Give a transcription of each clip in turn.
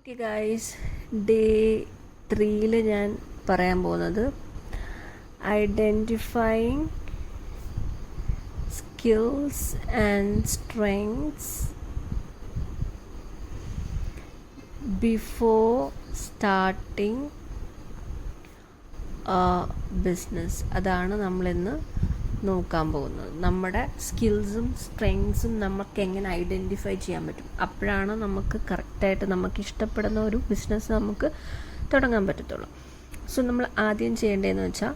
Okay guys, day 3 ഞാൻ പറയാൻ പോകുന്നത് identifying skills and strengths before starting business. അതാണ് നമ്മളിന്ന് നോക്കാൻ പോകുന്നത്. നമ്മുടെ സ്കിൽസും സ്ട്രെങ്സും നമുക്ക് എങ്ങനെ ഐഡൻറ്റിഫൈ ചെയ്യാൻ പറ്റും. അപ്പോഴാണ് നമുക്ക് കറക്റ്റായിട്ട് നമുക്ക് ഇഷ്ടപ്പെടുന്ന ഒരു ബിസിനസ് നമുക്ക് തുടങ്ങാൻ പറ്റത്തുള്ളൂ. സോ നമ്മൾ ആദ്യം ചെയ്യേണ്ടതെന്ന് വെച്ചാൽ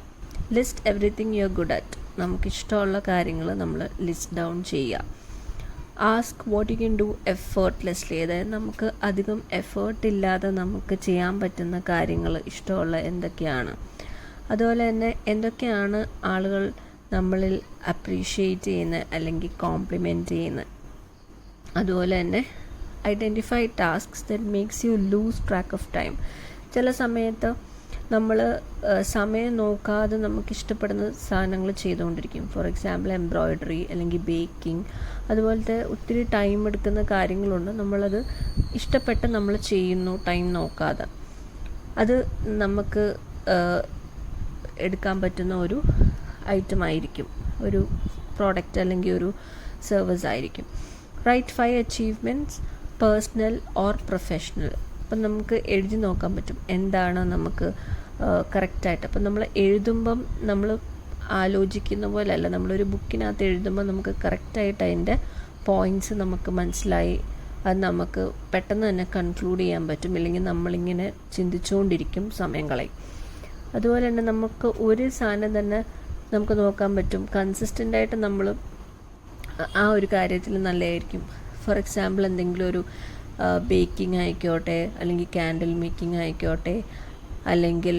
list everything you are good at. നമുക്കിഷ്ടമുള്ള കാര്യങ്ങൾ നമ്മൾ ലിസ്റ്റ് ഡൗൺ ചെയ്യുക. Ask what you can do effortlessly. അതായത് നമുക്ക് അധികം എഫേർട്ട് ഇല്ലാതെ നമുക്ക് ചെയ്യാൻ പറ്റുന്ന കാര്യങ്ങൾ ഇഷ്ടമുള്ള എന്തൊക്കെയാണ്. അതുപോലെ തന്നെ എന്തൊക്കെയാണ് ആളുകൾ നമ്മളിൽ അപ്രീഷിയേറ്റ് ചെയ്യുന്നത് അല്ലെങ്കിൽ കോംപ്ലിമെൻറ്റ് ചെയ്യുന്നത്. അതുപോലെ തന്നെ identify tasks that makes you lose track of time. ചില സമയത്ത് നമ്മൾ സമയം നോക്കാതെ നമുക്കിഷ്ടപ്പെടുന്ന സാധനങ്ങൾ ചെയ്തുകൊണ്ടിരിക്കും. ഫോർ എക്സാമ്പിൾ എംബ്രോയ്ഡറി അല്ലെങ്കിൽ ബേക്കിംഗ്, അതുപോലത്തെ ഒത്തിരി ടൈം എടുക്കുന്ന കാര്യങ്ങളുണ്ട്. നമ്മളത് ഇഷ്ടപ്പെട്ട് നമ്മൾ ചെയ്യുന്നു ടൈം നോക്കാതെ. അത് നമുക്ക് എടുക്കാൻ പറ്റുന്ന ഒരു ഐറ്റം ആയിരിക്കും, ഒരു പ്രോഡക്റ്റ് അല്ലെങ്കിൽ ഒരു സർവീസ് ആയിരിക്കും. Right 5 achievements, personal or professional. അപ്പം നമുക്ക് എഴുതി നോക്കാൻ പറ്റും എന്താണ് നമുക്ക് കറക്റ്റായിട്ട്. അപ്പം നമ്മൾ എഴുതുമ്പം നമ്മൾ ആലോചിക്കുന്ന പോലെ അല്ല, നമ്മളൊരു ബുക്കിനകത്ത് എഴുതുമ്പോൾ നമുക്ക് കറക്റ്റായിട്ട് അതിൻ്റെ പോയിൻറ്റ്സ് നമുക്ക് മനസ്സിലായി അത് നമുക്ക് പെട്ടെന്ന് തന്നെ കൺക്ലൂഡ് ചെയ്യാൻ പറ്റും. ഇല്ലെങ്കിൽ നമ്മളിങ്ങനെ ചിന്തിച്ചുകൊണ്ടിരിക്കും, സമയം കളയും. അതുപോലെ തന്നെ നമുക്ക് ഒരു സാധനം തന്നെ നമുക്ക് നോക്കാൻ പറ്റും, കൺസിസ്റ്റൻ്റായിട്ട് നമ്മൾ ആ ഒരു കാര്യത്തിൽ നല്ലതായിരിക്കും. ഫോർ എക്സാമ്പിൾ എന്തെങ്കിലും ഒരു ബേക്കിംഗ് ആയിക്കോട്ടെ, അല്ലെങ്കിൽ ക്യാൻഡിൽ മേക്കിംഗ് ആയിക്കോട്ടെ, അല്ലെങ്കിൽ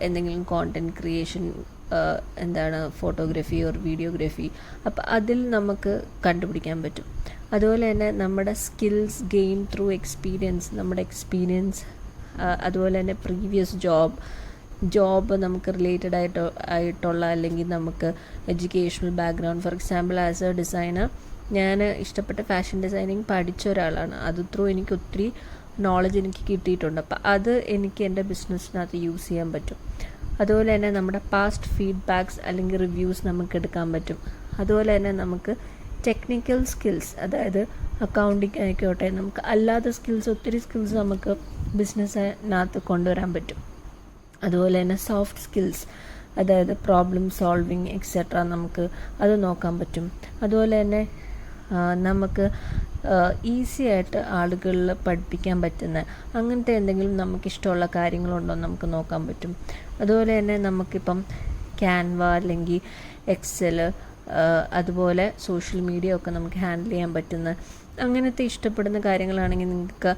എന്തെങ്കിലും content creation, photography or videography. അപ്പോൾ അതിൽ നമുക്ക് കണ്ടുപിടിക്കാൻ പറ്റും. അതുപോലെ തന്നെ നമ്മുടെ സ്കിൽസ് ഗെയിൻ ത്രൂ എക്സ്പീരിയൻസ്, നമ്മുടെ എക്സ്പീരിയൻസ്, അതുപോലെ തന്നെ പ്രീവിയസ് ജോബ് നമുക്ക് റിലേറ്റഡ് ആയിട്ടുള്ള അല്ലെങ്കിൽ നമുക്ക് educational background. For example as A designer ഞാൻ ഇഷ്ടപ്പെട്ട ഫാഷൻ ഡിസൈനിങ് പഠിച്ച ഒരാളാണ്. അത് ത്രൂ എനിക്ക് ഒത്തിരി നോളജ് എനിക്ക് കിട്ടിയിട്ടുണ്ട്. അപ്പോൾ അത് എനിക്ക് എൻ്റെ ബിസിനസ്സിനകത്ത് യൂസ് ചെയ്യാൻ പറ്റും. അതുപോലെ തന്നെ നമ്മുടെ പാസ്റ്റ് ഫീഡ്ബാക്സ് അല്ലെങ്കിൽ റിവ്യൂസ് നമുക്ക് എടുക്കാൻ പറ്റും. അതുപോലെ തന്നെ നമുക്ക് ടെക്നിക്കൽ സ്കിൽസ്, അതായത് അക്കൗണ്ടിങ് ആയിക്കോട്ടെ, നമുക്ക് അല്ലാത്ത സ്കിൽസ്, ഒത്തിരി സ്കിൽസ് നമുക്ക് ബിസിനസ്സിനകത്ത് കൊണ്ടുവരാൻ പറ്റും. അതുപോലെ തന്നെ സോഫ്റ്റ് സ്കിൽസ്, അതായത് പ്രോബ്ലം സോൾവിങ് എക്സെട്ര, നമുക്ക് അത് നോക്കാൻ പറ്റും. അതുപോലെ തന്നെ നമുക്ക് ഈസി ആയിട്ട് ആളുകളിൽ പഠിപ്പിക്കാൻ പറ്റുന്ന അങ്ങനത്തെ എന്തെങ്കിലും നമുക്കിഷ്ടമുള്ള കാര്യങ്ങളുണ്ടോ നമുക്ക് നോക്കാൻ പറ്റും. അതുപോലെ തന്നെ നമുക്കിപ്പം ക്യാൻവ അല്ലെങ്കിൽ എക്സൽ, അതുപോലെ സോഷ്യൽ മീഡിയ ഒക്കെ നമുക്ക് ഹാൻഡിൽ ചെയ്യാൻ പറ്റുന്ന അങ്ങനത്തെ ഇഷ്ടപ്പെടുന്ന കാര്യങ്ങളാണെങ്കിൽ നിങ്ങൾക്ക്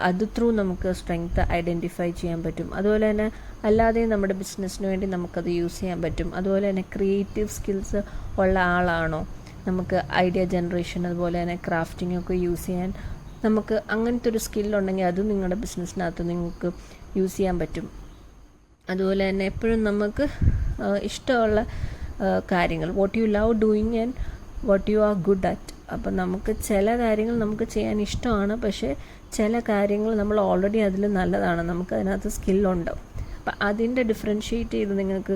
അത് ത്രൂ നമുക്ക് സ്ട്രെങ്ത് ഐഡൻറ്റിഫൈ ചെയ്യാൻ പറ്റും. അതുപോലെ തന്നെ അല്ലാതെ നമ്മുടെ ബിസിനസ്സിന് വേണ്ടി നമുക്കത് യൂസ് ചെയ്യാൻ പറ്റും. അതുപോലെ തന്നെ ക്രിയേറ്റീവ് സ്കിൽസ് ഉള്ള ആളാണോ, നമുക്ക് ഐഡിയ ജനറേഷൻ, അതുപോലെ തന്നെ ക്രാഫ്റ്റിംഗ് ഒക്കെ യൂസ് ചെയ്യാൻ നമുക്ക് അങ്ങനത്തെ ഒരു സ്കില്ലുണ്ടെങ്കിൽ അതും നിങ്ങളുടെ ബിസിനസ്സിനകത്ത് നിങ്ങൾക്ക് യൂസ് ചെയ്യാൻ പറ്റും. അതുപോലെ തന്നെ എപ്പോഴും നമുക്ക് ഇഷ്ടമുള്ള കാര്യങ്ങൾ, what you love doing and what you are good at. അപ്പം നമുക്ക് ചില കാര്യങ്ങൾ നമുക്ക് ചെയ്യാൻ ഇഷ്ടമാണ്, പക്ഷേ ചില കാര്യങ്ങൾ നമ്മൾ ഓൾറെഡി അതിൽ നല്ലതാണ്, നമുക്ക് അതിനകത്ത് സ്കില്ലുണ്ടാവും. അപ്പം അതിൻ്റെ ഡിഫറൻഷ്യേറ്റ് ചെയ്ത് നിങ്ങൾക്ക്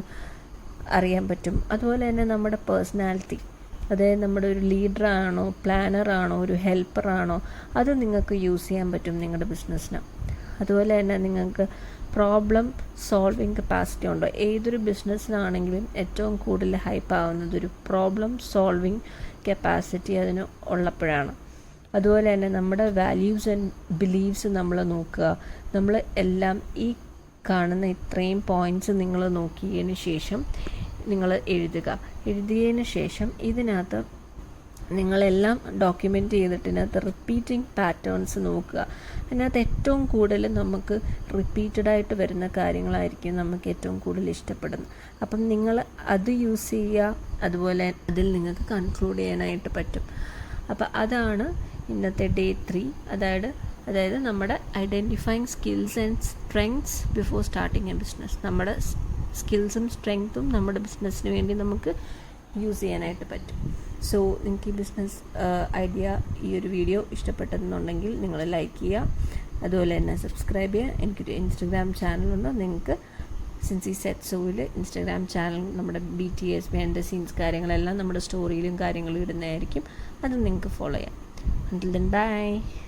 അറിയാൻ പറ്റും. അതുപോലെ തന്നെ നമ്മുടെ പേഴ്സണാലിറ്റി, അതായത് നമ്മുടെ ഒരു ലീഡറാണോ, പ്ലാനറാണോ, ഒരു ഹെൽപ്പറാണോ, അത് നിങ്ങൾക്ക് യൂസ് ചെയ്യാൻ പറ്റും നിങ്ങളുടെ ബിസിനസ്സിന്. അതുപോലെ തന്നെ നിങ്ങൾക്ക് പ്രോബ്ലം സോൾവിങ് കപ്പാസിറ്റി ഉണ്ടോ. ഏതൊരു ബിസിനസ്സിനാണെങ്കിലും ഏറ്റവും കൂടുതൽ ഹൈപ്പ് ആവുന്നത് ഒരു പ്രോബ്ലം സോൾവിങ് കപ്പാസിറ്റി അതിന് ഉള്ളപ്പോഴാണ്. അതുപോലെ തന്നെ നമ്മുടെ വാല്യൂസ് ആൻഡ് ബിലീവ്സ് നമ്മൾ നോക്കുക. നമ്മൾ എല്ലാം ഈ കാണുന്ന ഇത്രയും പോയിൻറ്റ്സ് നിങ്ങൾ നോക്കിയതിന് ശേഷം നിങ്ങൾ എഴുതിയതിന് ശേഷം ഇതിനകത്ത് നിങ്ങളെല്ലാം ഡോക്യുമെൻ്റ് ചെയ്തിട്ട് ഇതിനകത്ത് റിപ്പീറ്റിംഗ് പാറ്റേൺസ് നോക്കുക. അതിനകത്ത് ഏറ്റവും കൂടുതൽ നമുക്ക് റിപ്പീറ്റഡായിട്ട് വരുന്ന കാര്യങ്ങളായിരിക്കും നമുക്ക് ഏറ്റവും കൂടുതൽ ഇഷ്ടപ്പെടുന്നത്. അപ്പം നിങ്ങൾ അത് യൂസ് ചെയ്യുക. അതുപോലെ അതിൽ നിങ്ങൾക്ക് കൺക്ലൂഡ് ചെയ്യാനായിട്ട് പറ്റും. അപ്പം അതാണ് ഇന്നത്തെ ഡേ 3. അതായത് നമ്മുടെ identifying skills and strengths before starting A business. നമ്മുടെ സ്കിൽസും സ്ട്രെങ്ത്തും നമ്മുടെ ബിസിനസ്സിന് വേണ്ടി നമുക്ക് യൂസ് ചെയ്യാനായിട്ട് പറ്റും. സോ നിങ്ങൾക്ക് ഈ ബിസിനസ് ഐഡിയ, ഈ ഒരു വീഡിയോ ഇഷ്ടപ്പെട്ടെന്നുണ്ടെങ്കിൽ നിങ്ങൾ ലൈക്ക് ചെയ്യുക. അതുപോലെ തന്നെ സബ്സ്ക്രൈബ് ചെയ്യുക. എനിക്കൊരു ഇൻസ്റ്റഗ്രാം ചാനലുണ്ട്, നിങ്ങൾക്ക് Sincy set soil Instagram channel, നമ്മുടെ BTS ബിഹൈൻഡ് ദ സീൻസ് കാര്യങ്ങളെല്ലാം നമ്മുടെ സ്റ്റോറിയിലും കാര്യങ്ങളും ഇടുന്നതായിരിക്കും. അത് നിങ്ങൾക്ക് ഫോളോ ചെയ്യാം. Until then, bye.